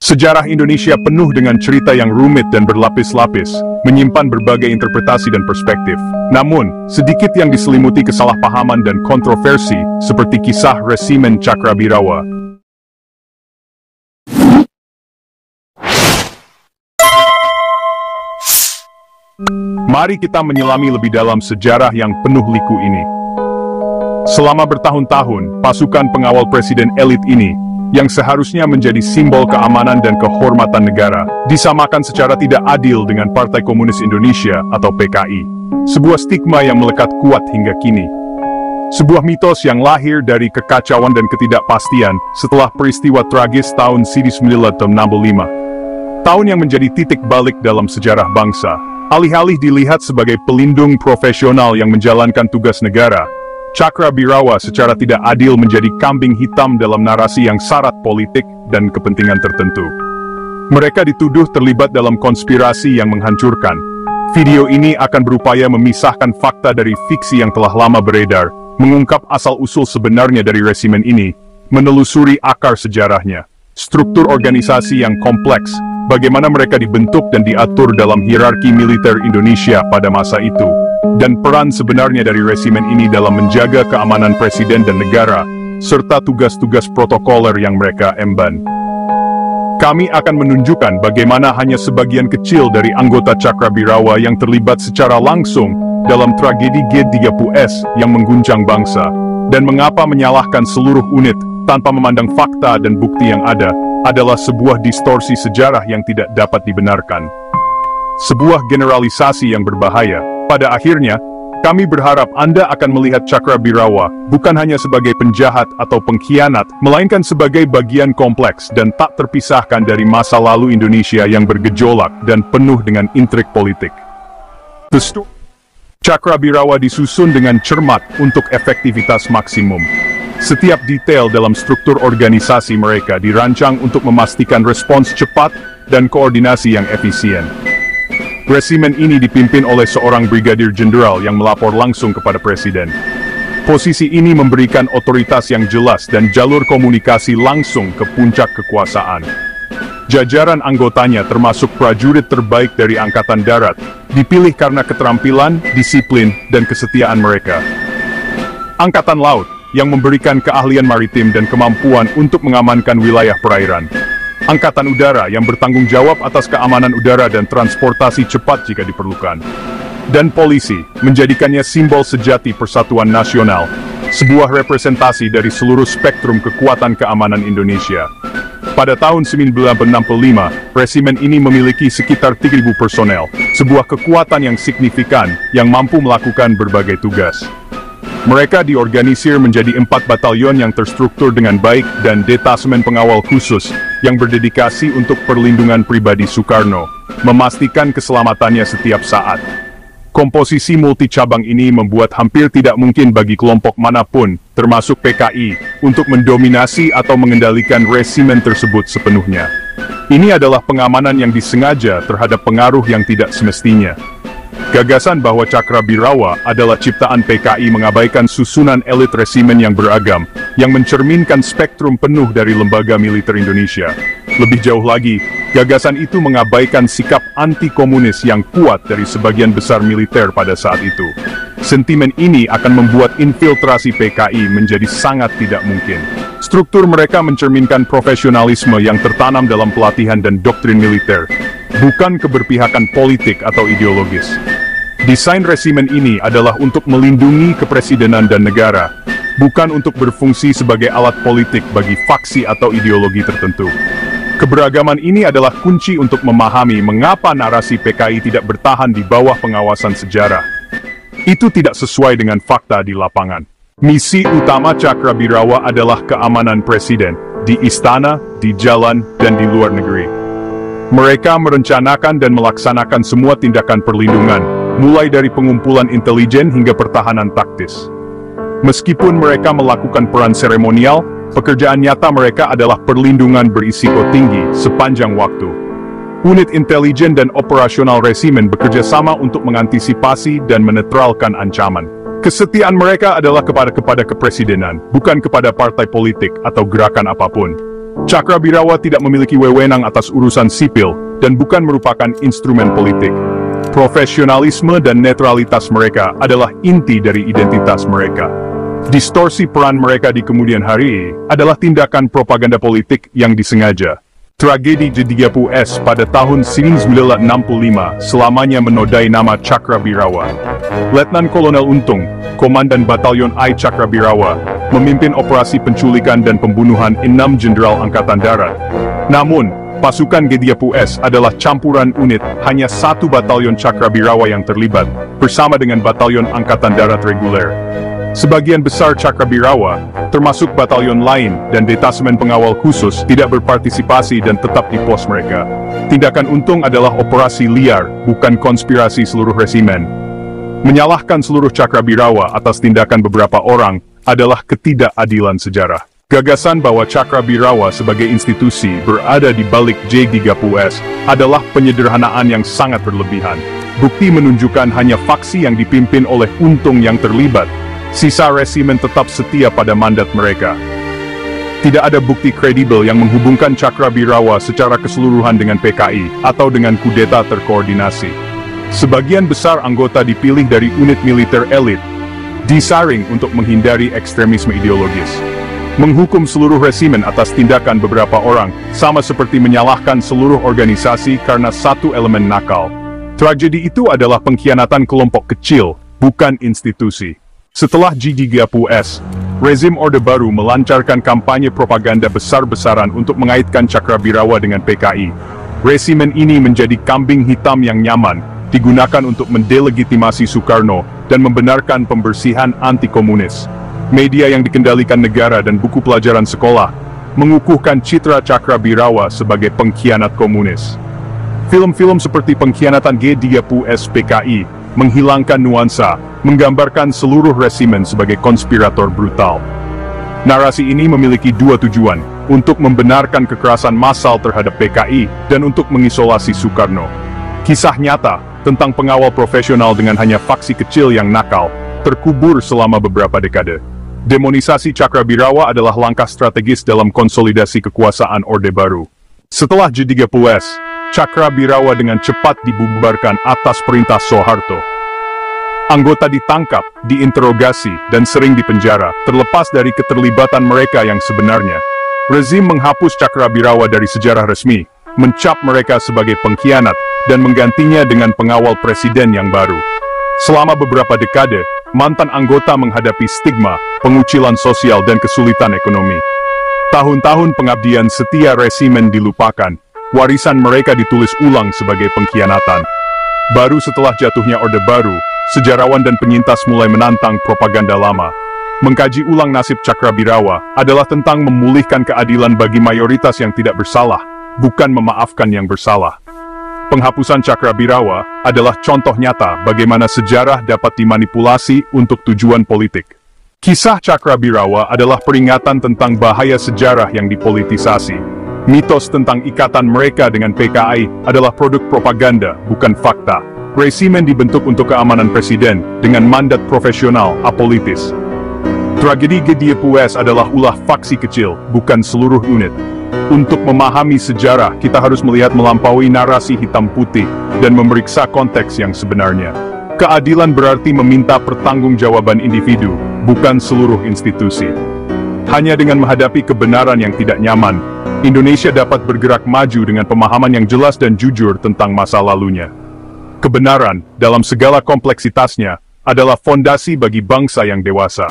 Sejarah Indonesia penuh dengan cerita yang rumit dan berlapis-lapis, menyimpan berbagai interpretasi dan perspektif. Namun, sedikit yang diselimuti kesalahpahaman dan kontroversi, seperti kisah resimen Cakrabirawa. Mari kita menyelami lebih dalam sejarah yang penuh liku ini. Selama bertahun-tahun, pasukan pengawal presiden elit ini, yang seharusnya menjadi simbol keamanan dan kehormatan negara, disamakan secara tidak adil dengan Partai Komunis Indonesia atau PKI. Sebuah stigma yang melekat kuat hingga kini. Sebuah mitos yang lahir dari kekacauan dan ketidakpastian setelah peristiwa tragis tahun 1965. Tahun yang menjadi titik balik dalam sejarah bangsa. Alih-alih dilihat sebagai pelindung profesional yang menjalankan tugas negara, Cakrabirawa secara tidak adil menjadi kambing hitam dalam narasi yang syarat politik dan kepentingan tertentu. Mereka dituduh terlibat dalam konspirasi yang menghancurkan. Video ini akan berupaya memisahkan fakta dari fiksi yang telah lama beredar, mengungkap asal-usul sebenarnya dari resimen ini, menelusuri akar sejarahnya, struktur organisasi yang kompleks, bagaimana mereka dibentuk dan diatur dalam hierarki militer Indonesia pada masa itu, dan peran sebenarnya dari resimen ini dalam menjaga keamanan presiden dan negara, serta tugas-tugas protokoler yang mereka emban. Kami akan menunjukkan bagaimana hanya sebagian kecil dari anggota Cakrabirawa yang terlibat secara langsung dalam tragedi G30S yang mengguncang bangsa, dan mengapa menyalahkan seluruh unit tanpa memandang fakta dan bukti yang ada, adalah sebuah distorsi sejarah yang tidak dapat dibenarkan. Sebuah generalisasi yang berbahaya. Pada akhirnya, kami berharap Anda akan melihat Cakrabirawa bukan hanya sebagai penjahat atau pengkhianat, melainkan sebagai bagian kompleks dan tak terpisahkan dari masa lalu Indonesia yang bergejolak dan penuh dengan intrik politik. Cakrabirawa disusun dengan cermat untuk efektivitas maksimum. Setiap detail dalam struktur organisasi mereka dirancang untuk memastikan respons cepat dan koordinasi yang efisien. Resimen ini dipimpin oleh seorang brigadir jenderal yang melapor langsung kepada presiden. Posisi ini memberikan otoritas yang jelas dan jalur komunikasi langsung ke puncak kekuasaan. Jajaran anggotanya termasuk prajurit terbaik dari Angkatan Darat, dipilih karena keterampilan, disiplin, dan kesetiaan mereka. Angkatan Laut, yang memberikan keahlian maritim dan kemampuan untuk mengamankan wilayah perairan. Angkatan Udara yang bertanggung jawab atas keamanan udara dan transportasi cepat jika diperlukan. Dan polisi, menjadikannya simbol sejati persatuan nasional, sebuah representasi dari seluruh spektrum kekuatan keamanan Indonesia. Pada tahun 1965, resimen ini memiliki sekitar 3.000 personel, sebuah kekuatan yang signifikan yang mampu melakukan berbagai tugas. Mereka diorganisir menjadi 4 batalion yang terstruktur dengan baik dan detasmen pengawal khusus yang berdedikasi untuk perlindungan pribadi Soekarno, memastikan keselamatannya setiap saat. Komposisi multicabang ini membuat hampir tidak mungkin bagi kelompok manapun, termasuk PKI, untuk mendominasi atau mengendalikan resimen tersebut sepenuhnya. Ini adalah pengamanan yang disengaja terhadap pengaruh yang tidak semestinya. Gagasan bahwa Cakrabirawa adalah ciptaan PKI mengabaikan susunan elit resimen yang beragam, yang mencerminkan spektrum penuh dari lembaga militer Indonesia. Lebih jauh lagi, gagasan itu mengabaikan sikap anti-komunis yang kuat dari sebagian besar militer pada saat itu. Sentimen ini akan membuat infiltrasi PKI menjadi sangat tidak mungkin. Struktur mereka mencerminkan profesionalisme yang tertanam dalam pelatihan dan doktrin militer, bukan keberpihakan politik atau ideologis. Desain resimen ini adalah untuk melindungi kepresidenan dan negara, bukan untuk berfungsi sebagai alat politik bagi faksi atau ideologi tertentu. Keberagaman ini adalah kunci untuk memahami mengapa narasi PKI tidak bertahan di bawah pengawasan sejarah. Itu tidak sesuai dengan fakta di lapangan. Misi utama Cakrabirawa adalah keamanan presiden, di istana, di jalan, dan di luar negeri. Mereka merencanakan dan melaksanakan semua tindakan perlindungan, mulai dari pengumpulan intelijen hingga pertahanan taktis. Meskipun mereka melakukan peran seremonial, pekerjaan nyata mereka adalah perlindungan berisiko tinggi sepanjang waktu. Unit intelijen dan operasional resimen bekerja sama untuk mengantisipasi dan menetralkan ancaman. Kesetiaan mereka adalah kepada kepresidenan, bukan kepada partai politik atau gerakan apapun. Cakrabirawa tidak memiliki wewenang atas urusan sipil dan bukan merupakan instrumen politik. Profesionalisme dan netralitas mereka adalah inti dari identitas mereka. Distorsi peran mereka di kemudian hari adalah tindakan propaganda politik yang disengaja. Tragedi G30S pada tahun 1965 selamanya menodai nama Cakrabirawa. Letnan Kolonel Untung, Komandan Batalion I Cakrabirawa, memimpin operasi penculikan dan pembunuhan 6 Jenderal Angkatan Darat. Namun, pasukan G30S adalah campuran unit, hanya satu batalion Cakrabirawa yang terlibat, bersama dengan Batalion Angkatan Darat Reguler. Sebagian besar Cakrabirawa, termasuk batalion lain dan detasemen pengawal khusus, tidak berpartisipasi dan tetap di pos mereka. Tindakan Untung adalah operasi liar, bukan konspirasi seluruh resimen. Menyalahkan seluruh Cakrabirawa atas tindakan beberapa orang adalah ketidakadilan sejarah. Gagasan bahwa Cakrabirawa sebagai institusi berada di balik J30S adalah penyederhanaan yang sangat berlebihan. Bukti menunjukkan hanya faksi yang dipimpin oleh Untung yang terlibat. Sisa resimen tetap setia pada mandat mereka. Tidak ada bukti kredibel yang menghubungkan Cakrabirawa secara keseluruhan dengan PKI atau dengan kudeta terkoordinasi. Sebagian besar anggota dipilih dari unit militer elit, disaring untuk menghindari ekstremisme ideologis. Menghukum seluruh resimen atas tindakan beberapa orang, sama seperti menyalahkan seluruh organisasi karena satu elemen nakal. Tragedi itu adalah pengkhianatan kelompok kecil, bukan institusi. Setelah G30S, rezim Orde Baru melancarkan kampanye propaganda besar-besaran untuk mengaitkan Cakrabirawa dengan PKI. Resimen ini menjadi kambing hitam yang nyaman, digunakan untuk mendelegitimasi Soekarno dan membenarkan pembersihan anti-komunis. Media yang dikendalikan negara dan buku pelajaran sekolah mengukuhkan citra Cakrabirawa sebagai pengkhianat komunis. Film-film seperti pengkhianatan G30S PKI menghilangkan nuansa, menggambarkan seluruh resimen sebagai konspirator brutal. Narasi ini memiliki dua tujuan, untuk membenarkan kekerasan massal terhadap PKI dan untuk mengisolasi Soekarno. Kisah nyata tentang pengawal profesional dengan hanya faksi kecil yang nakal, terkubur selama beberapa dekade. Demonisasi Cakrabirawa adalah langkah strategis dalam konsolidasi kekuasaan Orde Baru. Setelah G30S, Cakrabirawa dengan cepat dibubarkan atas perintah Soeharto. Anggota ditangkap, diinterogasi, dan sering dipenjara, terlepas dari keterlibatan mereka yang sebenarnya. Rezim menghapus Cakrabirawa dari sejarah resmi, mencap mereka sebagai pengkhianat, dan menggantinya dengan pengawal presiden yang baru. Selama beberapa dekade, mantan anggota menghadapi stigma, pengucilan sosial dan kesulitan ekonomi. Tahun-tahun pengabdian setia resimen dilupakan, warisan mereka ditulis ulang sebagai pengkhianatan. Baru setelah jatuhnya Orde Baru, sejarawan dan penyintas mulai menantang propaganda lama. Mengkaji ulang nasib Cakrabirawa adalah tentang memulihkan keadilan bagi mayoritas yang tidak bersalah, bukan memaafkan yang bersalah. Penghapusan Cakrabirawa adalah contoh nyata bagaimana sejarah dapat dimanipulasi untuk tujuan politik. Kisah Cakrabirawa adalah peringatan tentang bahaya sejarah yang dipolitisasi. Mitos tentang ikatan mereka dengan PKI adalah produk propaganda, bukan fakta. Resimen dibentuk untuk keamanan presiden, dengan mandat profesional, apolitis. Tragedi G30S adalah ulah faksi kecil, bukan seluruh unit. Untuk memahami sejarah, kita harus melihat melampaui narasi hitam putih, dan memeriksa konteks yang sebenarnya. Keadilan berarti meminta pertanggungjawaban individu, bukan seluruh institusi. Hanya dengan menghadapi kebenaran yang tidak nyaman, Indonesia dapat bergerak maju dengan pemahaman yang jelas dan jujur tentang masa lalunya. Kebenaran, dalam segala kompleksitasnya, adalah fondasi bagi bangsa yang dewasa.